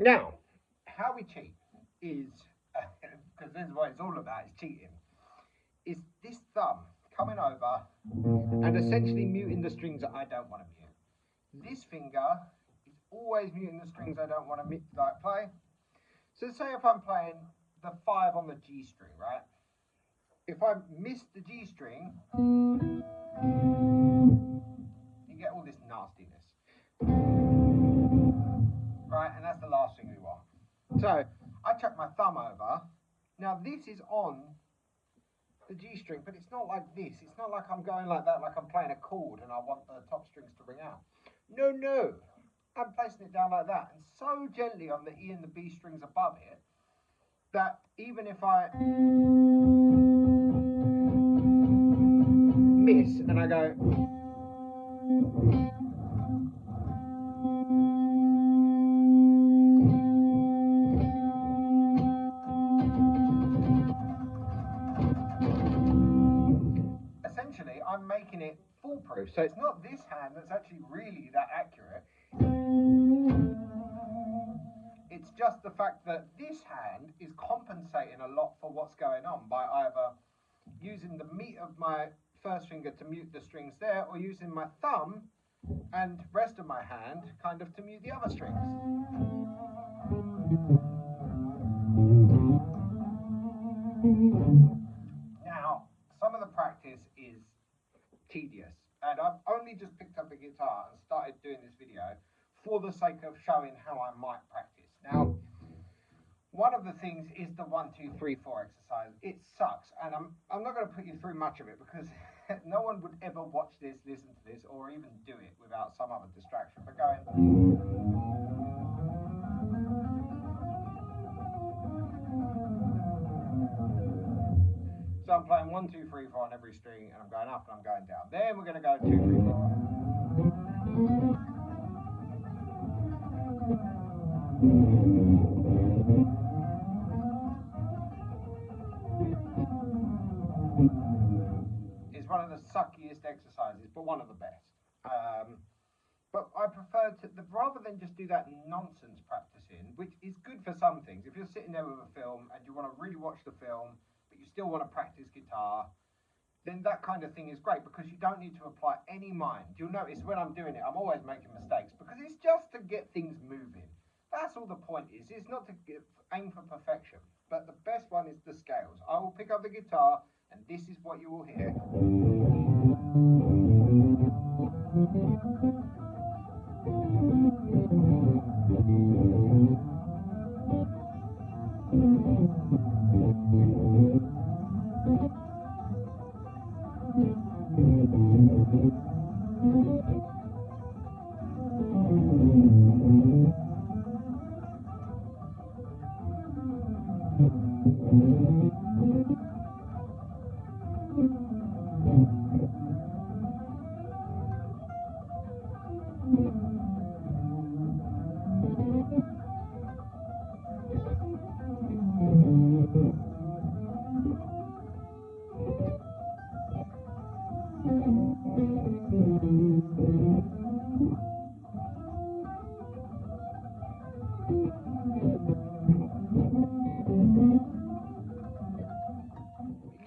Now, how we cheat is, because this is what it's all about, is cheating, is this thumb coming over and essentially muting the strings that I don't want to mute. This finger is always muting the strings I don't want to like play. So say if I'm playing the 5 on the G string, right? If I miss the G string, you get all this nastiness. Right, and that's the last thing we want. So I chuck my thumb over. Now this is on the G string, but it's not like this. It's not like I'm going like that, like I'm playing a chord and I want the top strings to ring out. No, no. I'm placing it down like that, and so gently on the E and the B strings above it, that even if I miss and I go, essentially I'm making it foolproof. So it's not this hand that's actually really that accurate. It's just the fact that this hand is compensating a lot for what's going on by either using the meat of my first finger to mute the strings there, or using my thumb and rest of my hand kind of to mute the other strings. Now, some of the practice is tedious, and I've only just picked up a guitar and started doing this video for the sake of showing how I might practice. Now, one of the things is the 1, 2, 3, 4 exercise. It sucks, and I'm not going to put you through much of it because no one would ever watch this, listen to this, or even do it without some other distraction. But going. So I'm playing 1, 2, 3, 4 on every string, and I'm going up and I'm going down. Then we're going to go 2, 3, 4. It's one of the suckiest exercises, but one of the best. But I prefer to, rather than just do that nonsense practicing, which is good for some things. If you're sitting there with a film and you want to really watch the film, but you still want to practice guitar, then that kind of thing is great because you don't need to apply any mind. You'll notice when I'm doing it, I'm always making mistakes because it's just to get things moving. That's all the point is. It's not to aim for perfection, but the best one is the scales. I will pick up the guitar and this is what you will hear.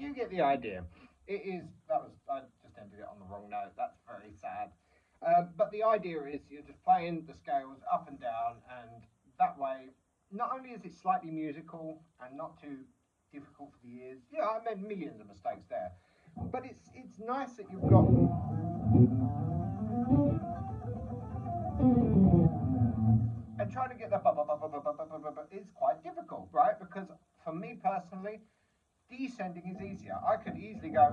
You get the idea. It is, I just ended it on the wrong note. That's very sad. But the idea is you're just playing the scales up and down, and that way, not only is it slightly musical and not too difficult for the ears. Yeah, I made millions of mistakes there. But it's nice that you've got. And trying to get the is quite difficult, right? Because for me personally, descending is easier. I could easily go.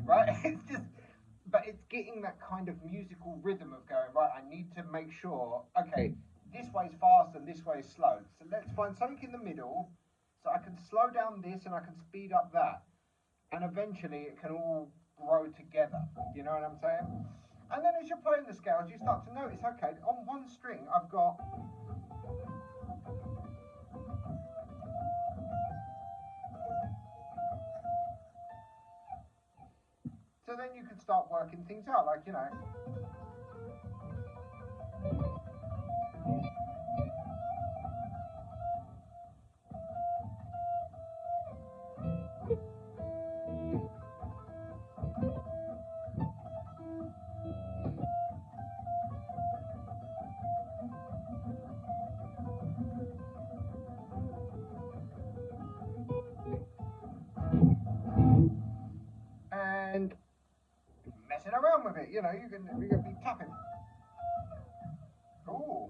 Right? It's just, but it's getting that kind of musical rhythm of going, right, I need to make sure, okay, this way's fast and this way is slow. So let's find something in the middle so I can slow down this and I can speed up that. And eventually it can all grow together. You know what I'm saying? And then as you're playing the scales, you start to notice, okay, on one string I've got. So So then you could start working things out, like, you know. And messing around with it, you know, you can be tapping. Ooh.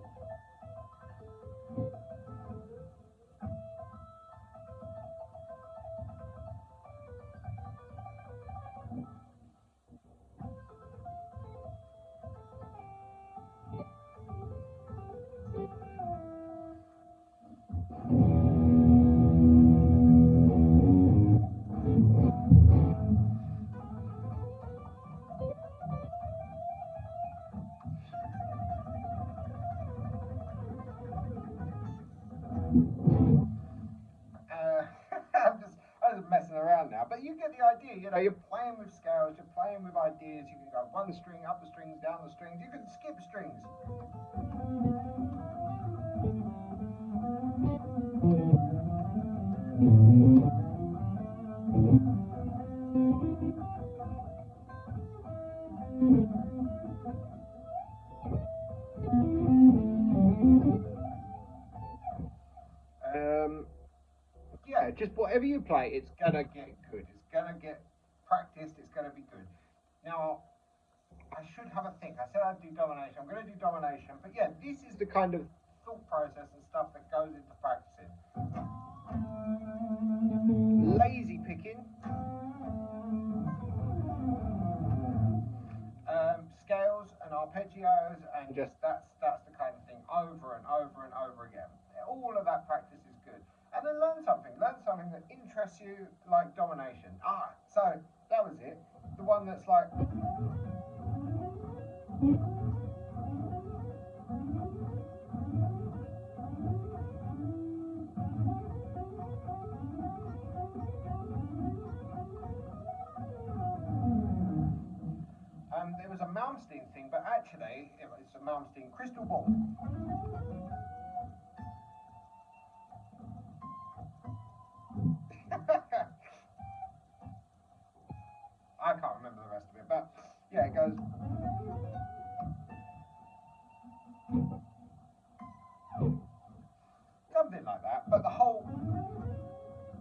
I'm just messing around now, but you get the idea. You know, you're playing with scales, you're playing with ideas. You can go one string, up the strings, down the strings. You can skip strings. Yeah, just whatever you play, it's gonna get good. It's gonna get practiced. It's gonna be good. Now, I should have a think. I said I'd do domination. I'm gonna do domination, but yeah, this is the kind of thought process and stuff that goes into practicing. Lazy picking. Scales and arpeggios, and just that's the kind of thing over and over and over again. All of that practice is good. And then learn something that interests you, like domination. So that was it. The one that's like. There was a Malmsteen thing, but actually it's a Malmsteen crystal ball. I can't remember the rest of it, but yeah, it goes. Something like that, but the whole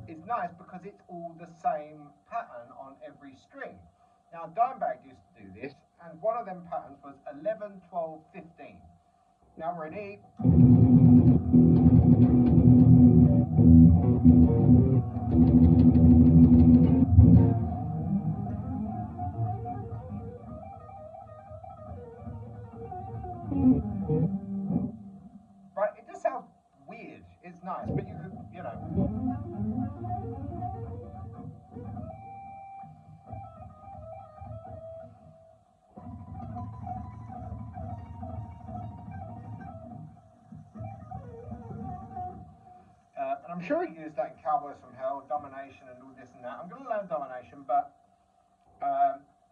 is nice because it's all the same pattern on every string. Now, Dimebag used to do this, and one of them patterns was 11, 12, 15. Now we're in E. Right, it just sounds weird. It's nice, but you could, you know. And I'm sure he used that in Cowboys from Hell, domination and all this and that. I'm going to learn domination, but